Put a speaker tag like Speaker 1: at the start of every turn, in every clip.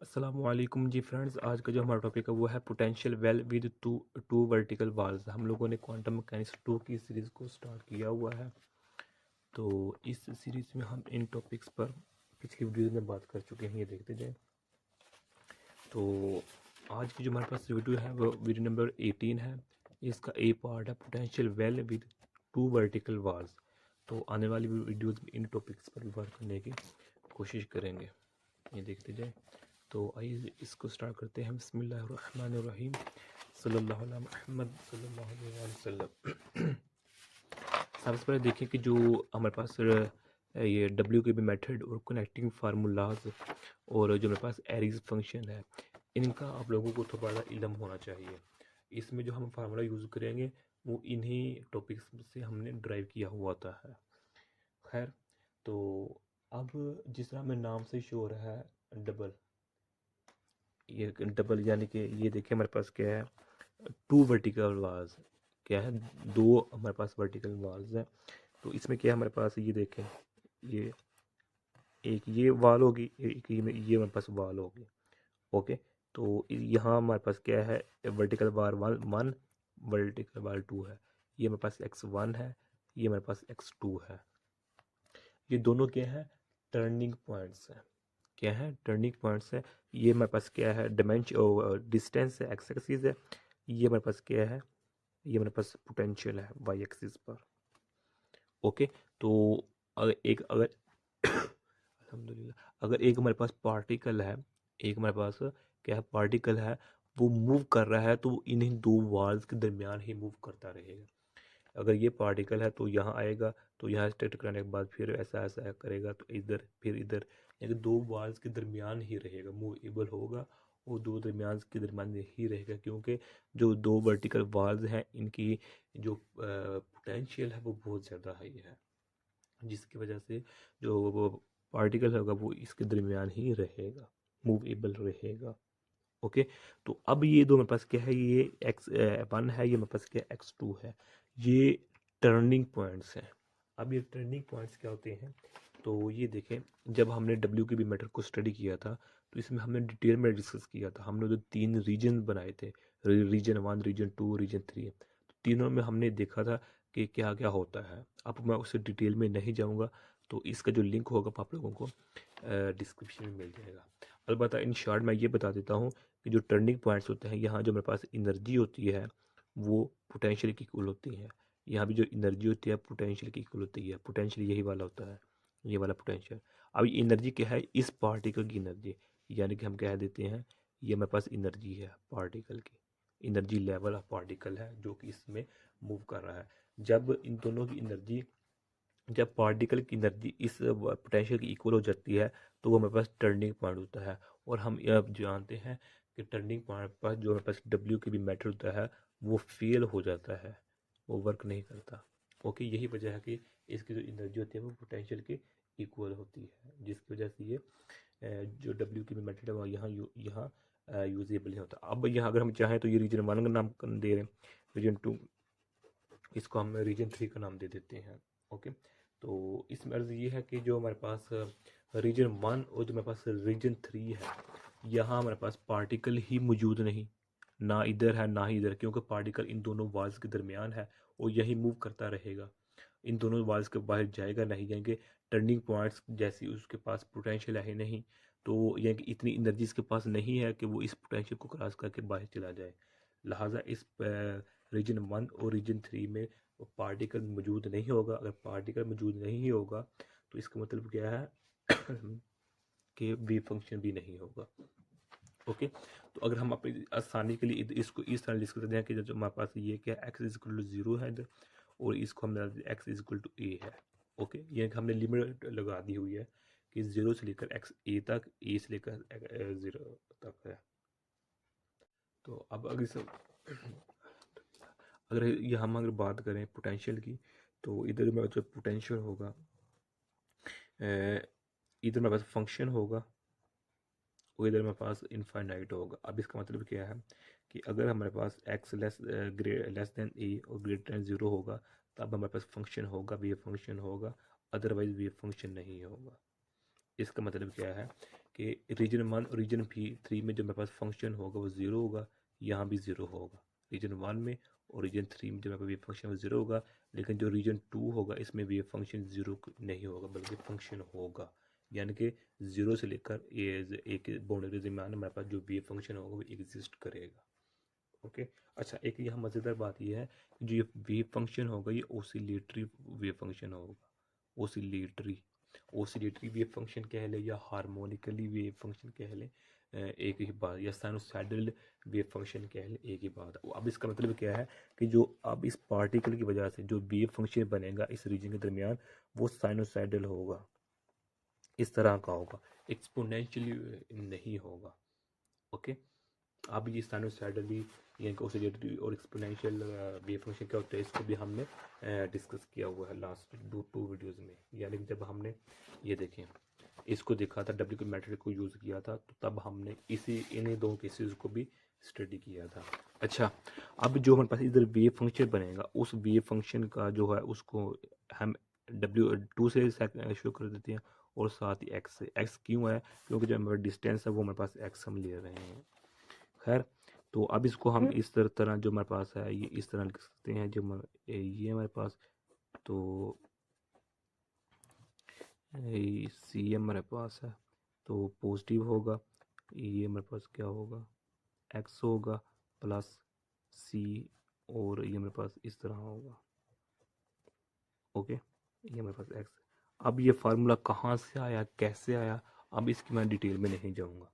Speaker 1: अस्सलामुअलैकुम जी फ्रेंड्स। आज का जो हमारा टॉपिक है वो है potential well with two two vertical walls. हम लोगों ने क्वांटम मैकेनिक्स 2 की सीरीज़ को स्टार्ट किया हुआ है। तो इस सीरीज़ में हम इन टॉपिक्स पर पिछली वीडियो में बात कर चुके हैं, ये देखते जाएं। तो आज की जो हमारे पास वीडियो है वो वीडियो नंबर 18 है। इसका ए पार्ट है potential well with two vertical walls. तो आने वाली वीडियोज़ में इन टॉपिक्स पर वर्क करने की कोशिश करेंगे, ये देखते जाएं। तो आइए इसको स्टार्ट करते हैं। बिस्मिल्लाहिर्रहमानिर्रहीम, सल्लल्लाहु अला मुहम्मद सल्लल्लाहु अलैहि वसल्लम। सबसे पहले देखें कि जो हमारे पास ये डब्ल्यू के बी मेथड और कनेक्टिंग फार्मूलाज और जो मेरे पास एरीज फंक्शन है, इनका आप लोगों को थोड़ा बड़ा इल्म होना चाहिए। इसमें जो हम फार्मूला यूज़ करेंगे वो इन्हीं टॉपिक्स से हमने ड्राइव किया हुआ होता है। खैर, तो अब जिस तरह हमें नाम से शो हो रहा है डबल, ये डबल यानी कि ये देखिए हमारे पास क्या है, टू वर्टिकल वाल्स। क्या है, दो हमारे पास वर्टिकल वाल्स हैं। तो इसमें क्या है हमारे पास, ये देखें, ये एक ये वाल होगी, एक ये हमारे पास वाल होगी। ओके, तो यहाँ हमारे पास क्या है, vertical bar one one, vertical bar two है। ये हमारे पास x1 है, ये हमारे पास x2 है। ये दोनों क्या है, टर्निंग पॉइंट्स हैं। क्या है, टर्निंग पॉइंट्स है। ये हमारे पास क्या है, डिस्टेंस है, एक्स एक्सिस है। ये हमारे पास क्या है, ये हमारे पास पोटेंशियल है वाई एक्सिस पर। ओके, तो अगर अल्हम्दुलिल्लाह, अगर एक हमारे पास पार्टिकल है, एक हमारे पास क्या है, पार्टिकल है, वो मूव कर रहा है, तो इन्हीं दो वाल्स के दरमियान ही मूव करता रहेगा। अगर ये पार्टिकल है तो यहाँ आएगा, तो यहाँ से टकराने के बाद फिर ऐसा ऐसा करेगा, तो इधर फिर इधर, यानी दो वाल्स के दरमियान ही रहेगा, मूवेबल होगा और दो दरमियान के दरमियान ही रहेगा। क्योंकि जो दो वर्टिकल वाल्स हैं, इनकी जो पोटेंशियल है वो बहुत ज़्यादा हाई है, जिसकी वजह से जो वो पार्टिकल होगा वो इसके दरमियान ही रहेगा, मूवेबल रहेगा। ओके, तो अब ये दो मेरे पास क्या है, ये x1 है, ये मेरे पास क्या है, x2 है। ये टर्निंग पॉइंट्स हैं। अब ये टर्निंग पॉइंट्स क्या होते हैं, तो ये देखें, जब हमने डब्ल्यू के बी मेथड को स्टडी किया था तो इसमें हमने डिटेल में डिस्कस किया था। हमने जो तीन रीजन बनाए थे, रीजन 1, रीजन 2, रीजन 3, तो तीनों में हमने देखा था कि क्या क्या होता है। अब मैं उससे डिटेल में नहीं जाऊँगा, तो इसका जो लिंक होगा आप लोगों को डिस्क्रिप्शन में मिल जाएगा। अलबत्ता इन शॉर्ट मैं ये बता देता हूँ कि जो टर्निंग पॉइंट्स होते हैं, यहाँ जो मेरे पास एनर्जी होती है वो पोटेंशियल की इक्वल होती है। यहाँ भी जो एनर्जी होती है पोटेंशियल की इक्वल होती है। पोटेंशियल यही वाला होता है, ये वाला पोटेंशियल। अब एनर्जी क्या है, इस पार्टिकल की एनर्जी, यानी कि हम कह देते हैं ये मेरे पास एनर्जी है पार्टिकल की, एनर्जी लेवल ऑफ पार्टिकल है जो कि इसमें मूव कर रहा है। जब इन दोनों की एनर्जी, जब पार्टिकल की एनर्जी इस पोटेंशियल की इक्वल हो जाती है, तो वो हमारे पास टर्निंग पॉइंट होता है। और हम अब जानते हैं कि टर्निंग पॉइंट पर जो हमारे पास डब्ल्यू की भी मैटर होता है वो फेल हो जाता है, वो वर्क नहीं करता। ओके, यही वजह है कि इसकी जो एनर्जी होती है वो पोटेंशियल के इक्वल होती है, जिसकी वजह से ये जो डब्ल्यू की भी मैटर है वो यहाँ यूजेबल नहीं होता। अब यहाँ अगर हम चाहें तो ये रीजन 1 का नाम दे रहे हैं, रीजन 2, इसको हम रीजन 3 का नाम दे देते हैं। ओके, तो इसमें अर्ज़ ये है कि जो हमारे पास रीजन 1 और जो हमारे पास रीजन 3 है, यहाँ हमारे पास पार्टिकल ही मौजूद नहीं, ना इधर है ना ही इधर, क्योंकि पार्टिकल इन दोनों वाल्स के दरमियान है और यही मूव करता रहेगा, इन दोनों वाल्स के बाहर जाएगा नहीं। यानी कि टर्निंग पॉइंट्स जैसी उसके पास पोटेंशियल है ही नहीं, तो यानी कि इतनी एनर्जी इसके पास नहीं है कि वो इस पोटेंशियल को क्रॉस करके बाहर चला जाए। लिहाजा इस रीजन 1 और रीजन 3 में पार्टिकल मौजूद नहीं होगा। अगर पार्टिकल मौजूद नहीं होगा तो इसका मतलब क्या है कि वेव फंक्शन भी नहीं होगा। ओके, तो अगर हम अपनी आसानी के लिए इसको इस तरह लिख सकते हैं कि जो हमारे पास ये क्या, एक्स इज इक्वल टू 0 है इधर, और इसको हमने एक्स इज इक्वल टू ए है। ओके, ये हमने लिमिट लगा दी हुई है कि 0 से लेकर एक्स ए तक, ए से लेकर 0 तक है। तो अब अगर ये हम अगर बात करें पोटेंशियल की, तो इधर में जो पोटेंशियल होगा, इधर मेरे पास फंक्शन होगा और इधर मेरे पास इनफाइनाइट होगा। अब इसका मतलब क्या है कि अगर हमारे पास एक्स लेस देन ए और ग्रेटर देन 0 होगा, तब हमारे पास फंक्शन होगा, वेव फंक्शन होगा, अदरवाइज वेव फंक्शन नहीं होगा। इसका मतलब क्या है कि रीजन 1 और रीजन 3 में जो मेरे पास फंक्शन होगा वो 0 होगा, यहाँ भी 0 होगा। रीजन 1 में और रीजन 3 में जो मेरे पास वेव फंक्शन वो 0 होगा, लेकिन जो रीजन 2 होगा इसमें वेव फंक्शन 0 नहीं होगा बल्कि फंक्शन होगा। यानी कि 0 से लेकर एक बाउंड्री के दरमियान हमारे पास जो वेव फंक्शन होगा वो एग्जिस्ट करेगा। ओके। अच्छा, एक यहाँ मज़ेदार बात यह है कि जो ये वेव फंक्शन होगा ये ओसिलेटरी वेव फंक्शन होगा। ओसिलेटरी वेव फंक्शन कह ले या हार्मोनिकली वेव फंक्शन कह ले, एक ही बात, या साइनोसाइडल वेव फंक्शन कह ले, एक ही बात। अब इसका मतलब क्या है कि जो अब इस पार्टिकल की वजह से जो वेव फंक्शन बनेगा इस रीजन के दरमियान वो साइनोसाइडल होगा, इस तरह का होगा, एक्सपोनेंशियली नहीं होगा। ओके। अब ये साइनोसाइडली यानी कि ओसिलेटरी और एक्सपोनेंशियल वेव फंक्शन क्या होता है इसको भी हमने डिस्कस किया हुआ है लास्ट टू वीडियोज़ में। यानी कि जब हमने ये देखें इसको देखा था, डब्ल्यू के मेथड को यूज़ किया था, तो तब हमने इन्हीं दो केसेस को भी स्टडी किया था। अच्छा, अब जो हमारे पास इधर वेव फंक्शन बनेगा उस वेव फंक्शन का जो है उसको हम W2 से शो कर देते हैं और साथ ही एक्स से। एक्स क्यों है? क्योंकि जो हमारा डिस्टेंस है वो हमारे पास एक्स हम ले रहे हैं। खैर, तो अब इसको हम इस तरह जो हमारे पास है ये इस तरह लिख सकते हैं। जो ये हमारे पास तो सी हमारे पास है तो पॉजिटिव होगा, ये हमारे पास क्या होगा एक्स होगा प्लस सी, और ये हमारे पास इस तरह होगा। ओके, ये हमारे पास एक्स। अब ये फार्मूला कहाँ से आया, कैसे आया, अब इसकी मैं डिटेल में नहीं जाऊँगा।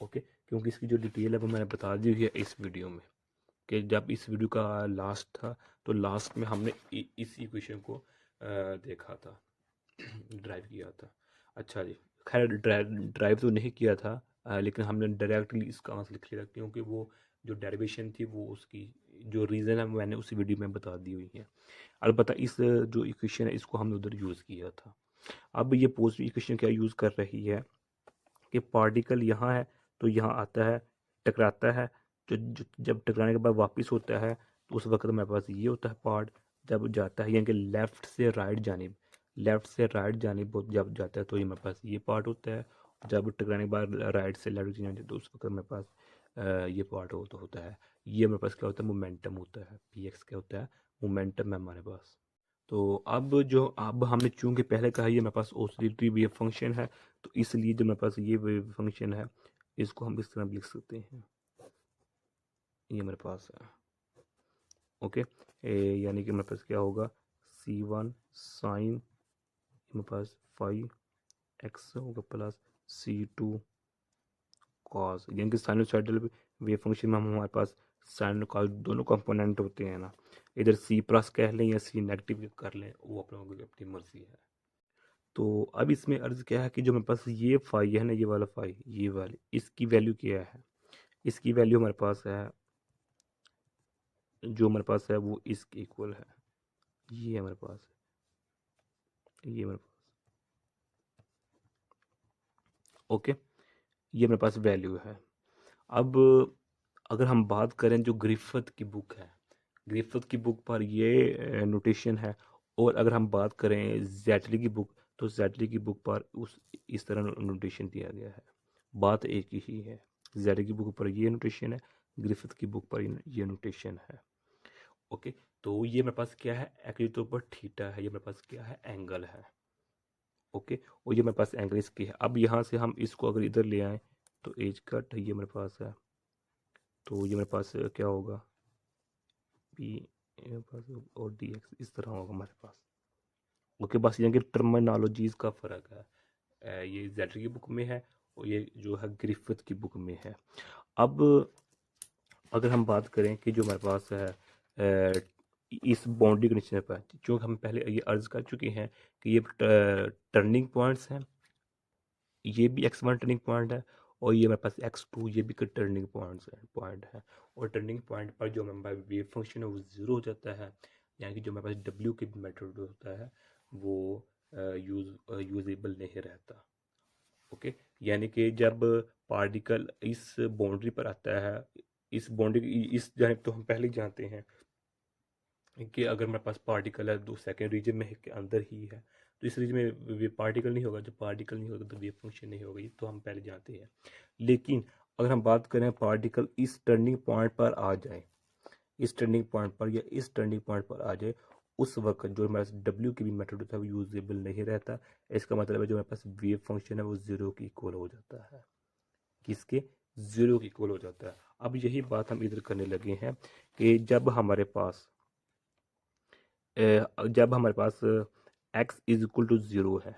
Speaker 1: ओके, क्योंकि इसकी जो डिटेल है वो मैंने बता दी हुई है इस वीडियो में, कि जब इस वीडियो का लास्ट था तो लास्ट में हमने इस इक्वेशन को देखा था, ड्राइव किया था। अच्छा जी, खैर ड्राइव तो नहीं किया था, लेकिन हमने डायरेक्टली इसका आंसर लिख लिया क्योंकि वो जो डेरिवेशन थी वो उसकी जो रीज़न है मैंने उसी वीडियो में बता दी हुई है। अलबत्ता इस जो इक्वेशन है इसको हमने उधर यूज़ किया था। अब ये पॉजिटिव इक्वेशन क्या यूज़ कर रही है कि पार्टिकल यहाँ है तो यहाँ आता है, टकराता है, जब टकराने के बाद वापस होता है तो उस वक्त मेरे पास ये होता है पार्ट। जब जाता है यानी कि लेफ़्ट से राइट जानिब जब जाता है तो ये मेरे पास ये पार्ट होता है। जब टकराने के बाद राइट से लेफ्ट जानिब तो उस वक्त मेरे पास ये पार्ट होता है। ये मेरे पास क्या होता है, मोमेंटम होता है। पी एक्स क्या होता है, मोमेंटम है हमारे पास। तो अब हमने चूंकि पहले कहा ये मेरे पास ऑसिलेटरी वेव फंक्शन है, तो इसलिए जो मेरे पास ये वेव फंक्शन है इसको हम इस तरह लिख सकते हैं, ये मेरे पास है। ओके, यानी कि मेरे पास क्या होगा C1 साइन मेरे पास 5x होगा प्लस C2 कॉस, यानी कि साइनोसाइडल वेव फंक्शन में हमारे पास साइन कॉस दोनों कंपोनेंट होते हैं ना। इधर C प्लस कह लें या C नेगेटिव कर लें, वो अपनी मर्जी है। तो अब इसमें अर्ज क्या है कि जो मेरे पास ये फाई है ना, ये वाला फाई, ये वाली, इसकी वैल्यू क्या है? इसकी वैल्यू हमारे पास है, जो हमारे पास है वो इसके इक्वल है। ये हमारे पास है, ये हमारे पास, ओके, ये मेरे पास वैल्यू है। अब अगर हम बात करें जो ग्रिफिथ की बुक है, ग्रिफिथ की बुक पर ये नोटेशन है, और अगर हम बात करें जैटली की बुक तो जैटली की बुक पर इस तरह नोटेशन दिया गया है। बात एक ही है, जैटली की बुक पर ये नोटेशन है, ग्रिफिथ की बुक पर ये नोटेशन है। ओके, तो ये मेरे पास क्या है, एक्चुअली तौर पर थीटा है, ये मेरे पास क्या है, एंगल है। ओके, और ये मेरे पास एंगल इसकी है। अब यहाँ से हम इसको अगर इधर ले आए तो एज कट ये मेरे पास है, तो ये मेरे पास क्या होगा, पी मेरे पास और डी एक्स इस तरह होगा हमारे पास। ओके, बस यहाँ की टर्मिनोलॉजीज का फ़र्क है, ये जेटर की बुक में है और ये जो है ग्रिफिथ की बुक में है। अब अगर हम बात करें कि जो हमारे पास है इस बाउंड्री कंडीशन पर, जो हम पहले ये अर्ज कर चुके हैं कि ये टर्निंग पॉइंट्स हैं, ये भी x1 टर्निंग पॉइंट है और ये हमारे पास x2 ये भी टर्निंग पॉइंट है। और टर्निंग पॉइंट पर जो हमारे पास वेव फंक्शन है वो ज़ीरो हो जाता है, यानी कि जो हमारे पास W के मेथड होता है वो यूजेबल नहीं रहता। ओके, यानी कि जब पार्टिकल इस बाउंड्री पर आता है, इस बाउंड्री इस जानिब तो हम पहले ही जानते हैं कि अगर मेरे पास पार्टिकल है दो सेकेंड रीजन में के अंदर ही है तो इस रीज में वेव पार्टिकल नहीं होगा, जब पार्टिकल नहीं होगा तो वेव फंक्शन नहीं होगा, ये तो हम पहले जानते हैं। लेकिन अगर हम बात करें पार्टिकल इस टर्निंग पॉइंट पर आ जाए, इस टर्निंग पॉइंट पर या इस टर्निंग पॉइंट पर आ जाए, उस वक्त जो हमारे पास डब्ल्यू की भी मेथड होता है वो यूजेबल नहीं रहता। इसका मतलब है जो हमारे पास वेव फंक्शन है वो जीरो की इक्वल हो जाता है, किसके, जीरो की इक्वल हो जाता है। अब यही बात हम इधर करने लगे हैं कि जब हमारे पास x is equal to zero है,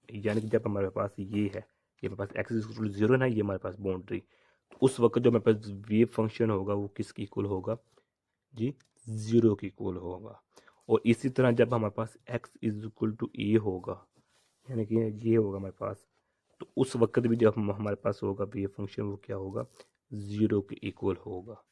Speaker 1: यानी कि जब हमारे पास ये हमारे पास x is equal to zero ना, ये हमारे पास बाउंड्री, तो उस वक्त जो हमारे पास वेव फंक्शन होगा वो किसकी इक्वल होगा जी, ज़ीरो की इक्वल होगा। और इसी तरह जब हमारे पास x इज इक्वल टू ए होगा, यानी कि ये होगा हमारे पास, तो उस वक्त भी जब हमारे पास होगा वेव फंक्शन वो क्या होगा, ज़ीरो के इक्वल होगा।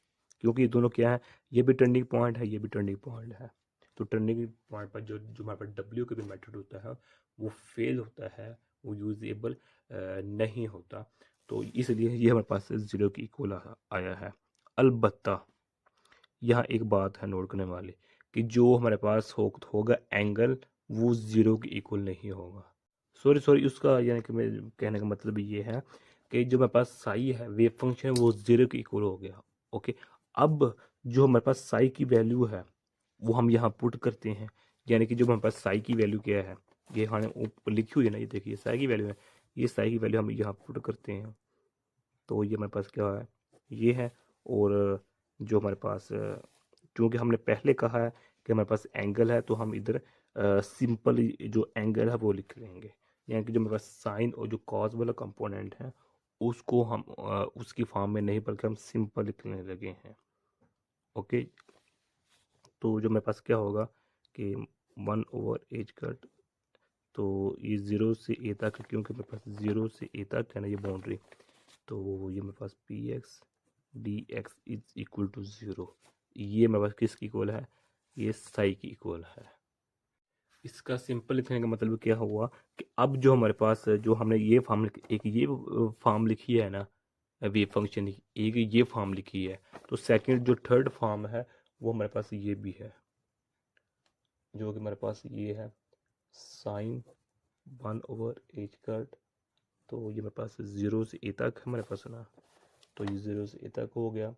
Speaker 1: क्योंकि ये दोनों क्या है, ये भी टर्निंग पॉइंट है, ये भी टर्निंग पॉइंट है। तो टर्निंग पॉइंट पर जो जो हमारे पास डब्ल्यू का भी मेथड होता है वो फेल होता है, वो यूजेबल नहीं होता। तो इसलिए ये हमारे पास ज़ीरो की इक्वल आया है। अलबत्ता यहाँ एक बात है नोट करने वाली, कि जो हमारे पास होगा एंगल वो ज़ीरो की इक्वल नहीं होगा। सॉरी सॉरी, उसका यानी कि मेरे कहने का मतलब ये है कि जो हमारे पास साई है वेव फंक्शन वो ज़ीरो की इक्वल हो गया। ओके, अब जो हमारे पास साई की वैल्यू है वो हम यहाँ पुट करते हैं, यानी कि जो हमारे पास साई की वैल्यू क्या है, ये हमने ऊपर लिखी हुई है ना, ये देखिए साई की वैल्यू है, ये साई की वैल्यू हम यहाँ पुट करते हैं। तो ये हमारे पास क्या है, ये है। और जो हमारे पास क्योंकि हमने पहले कहा है कि हमारे पास एंगल है, तो हम इधर सिंपल जो एंगल है वो लिख लेंगे, यानी कि जो हमारे पास साइन और जो कॉस वाला कंपोनेंट है उसको हम उसकी फॉर्म में नहीं बल्कि हम सिंपल लिखने लगे हैं। ओके, तो जो मेरे पास क्या होगा कि 1/h कट, तो ये ज़ीरो से ए तक, क्योंकि मेरे पास ज़ीरो से ए तक है ना ये बाउंड्री, तो ये मेरे पास p x d x is equal to zero, ये मेरे पास किसकी इक्वल है, ये साई की इक्वल है। इसका सिंपल लिखने का मतलब क्या हुआ कि अब जो हमारे पास जो हमने ये फॉर्म एक ये फॉर्म लिखी है ना वेव फंक्शन की, एक ये फॉर्म लिखी है, तो सेकंड जो थर्ड फॉर्म है वो हमारे पास ये भी है, जो कि हमारे पास ये है साइन 1/h कट, तो ये मेरे पास ज़ीरो से ए तक है हमारे पास ना, तो ये ज़ीरो से ए तक हो गया,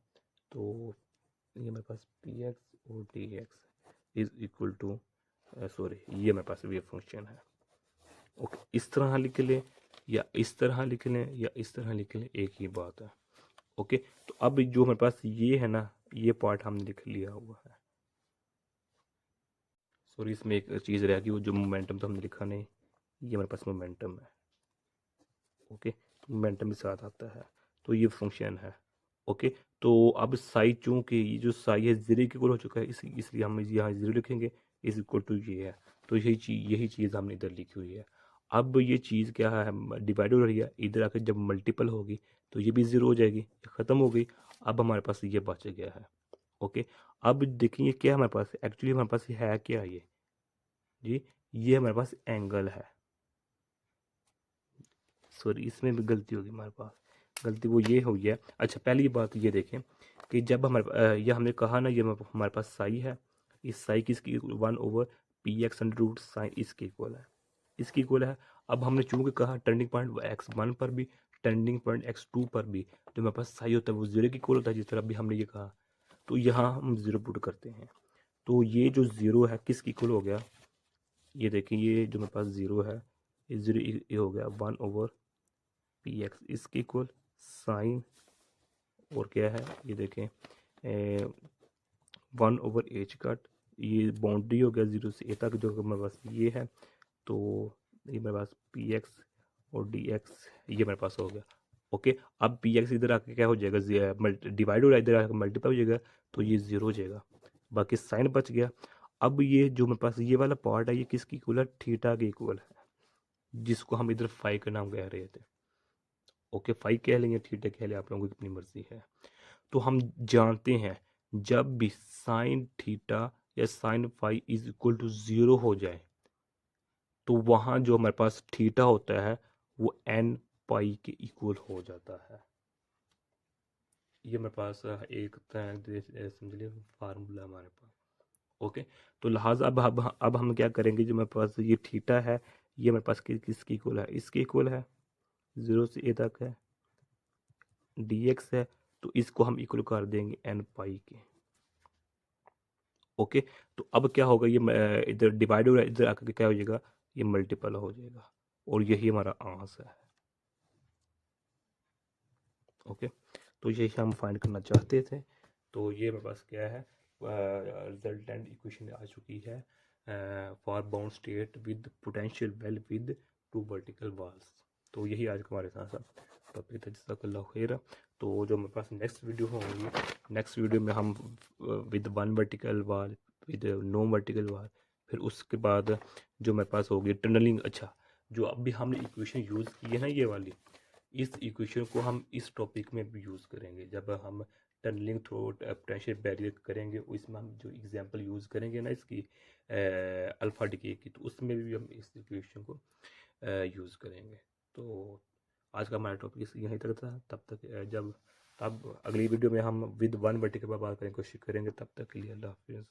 Speaker 1: तो ये मेरे पास पी एक्स और d x is equal to, sorry ये मेरे पास वेव फंक्शन है। ओके, इस तरह लिख लें या इस तरह लिख लें या इस तरह लिख लें, एक ही बात है। ओके, तो अब जो मेरे पास ये है ना, ये पार्ट हमने लिख लिया हुआ है। सॉरी, इसमें एक चीज़ रह गई, वो जो मोमेंटम तो हमने लिखा नहीं, ये मेरे पास मोमेंटम है। ओके, तो मोमेंटम भी साथ आता है, तो ये फंक्शन है। ओके, तो अब साई, चूंकि ये जो साई है जीरो इक्वल हो चुका है, इसलिए हम यहाँ जीरो लिखेंगे, इज इक्वल टू ये है, तो यही चीज़ हमने इधर लिखी हुई है। अब ये चीज़ क्या है, डिवाइड हो रही है, इधर आकर जब मल्टीपल होगी तो ये भी ज़ीरो हो जाएगी, ये ख़त्म हो गई। अब हमारे पास ये बच गया है। ओके, अब देखिए क्या हमारे पास एक्चुअली हमारे पास है क्या, ये जी, ये हमारे पास एंगल है। सॉरी, इसमें भी गलती होगी हमारे पास, गलती वो ये हो गया। अच्छा, पहली बात ये देखें कि जब ये हमने कहा ना, ये हमारे पास साई है, इस साई किसकी 1/px अंडर रूट साइन इसके इक्वल है, इसकी इक्वल है। अब हमने चूंकि कहा टर्निंग पॉइंट x1 पर भी, टर्निंग पॉइंट x2 पर भी जो हमारे पास साई होता है वो जीरो की इक्वल होता है, जिस तरह भी हमने ये कहा, तो यहाँ हम जीरो पुट करते हैं, तो ये जो जीरो है किसकी इक्वल हो गया, ये देखिए ये जो मेरे पास जीरो है, ये जीरो ये हो गया 1/px इसके इक्वल साइन, और क्या है ये देखें 1/h कट, ये बाउंड्री हो गया ज़ीरो से ए तक जो मेरे पास ये है, तो ये मेरे पास पी एक्स और डी एक्स ये मेरे पास हो गया। ओके, अब पी एक्स इधर आके क्या हो जाएगा, डिवाइड हो रहा है, इधर आकर मल्टीप्लाई हो जाएगा, तो ये ज़ीरो हो जाएगा, बाकी साइन बच गया। अब ये जो मेरे पास ये वाला पार्ट है ये किसकी इक्वल है, थीटा के इक्वल है, जिसको हम इधर फाई का नाम कह रहे थे। ओके, फाई कह लेंगे, थीटा कह लें, आप लोगों की अपनी मर्जी है। तो हम जानते हैं जब भी साइन थीटा या sine phi is equal to zero हो जाए, तो वहाँ जो हमारे पास थीटा होता है वो एन पाई के इक्वल हो जाता है। ये हमारे पास एक समझ लीजिए फार्मूला हमारे पास। ओके, तो लिहाजा अब हम क्या करेंगे, जो मेरे पास ये थीटा है ये मेरे पास किसकी इक्वल है, इसके इक्वल है, 0 से a तक है, dx है, तो इसको हम इक्वल कर देंगे n पाई के। ओके, तो अब क्या होगा, ये इधर डिवाइड हो रहा है, इधर आकर क्या हो जाएगा, ये मल्टीपल हो जाएगा, और यही हमारा आंसर है। ओके, तो यही हम फाइंड करना चाहते थे। तो ये मेरे पास क्या है, रिजल्टेंट इक्वेशन आ चुकी है for bound state with potential well with two vertical walls. तो यही आज का हमारे साथ टॉपिक था, जज़ाकल्लाह खैर। तो जो मेरे पास नेक्स्ट वीडियो होंगी, नेक्स्ट वीडियो में हम विद वन वर्टिकल वाल, विद नो वर्टिकल वाल, फिर उसके बाद जो मेरे पास होगी टनलिंग। अच्छा, जो अभी हमने इक्वेशन यूज़ की है ना ये वाली, इस इक्वेशन को हम इस टॉपिक में भी यूज़ करेंगे जब हम टनलिंग थ्रू पोटेंशियल बैरियर करेंगे। उसमें हम जो एग्जांपल यूज़ करेंगे ना इसकी अल्फ़ा डिके की, तो उसमें भी हम इस इक्वेशन को यूज़ करेंगे। तो आज का हमारा टॉपिक यहीं तक था। तब तक तब अगली वीडियो में हम विद वन वर्टिकल पर बात करने की कोशिश करेंगे। तब तक के लिए अल्लाह हाफिज़।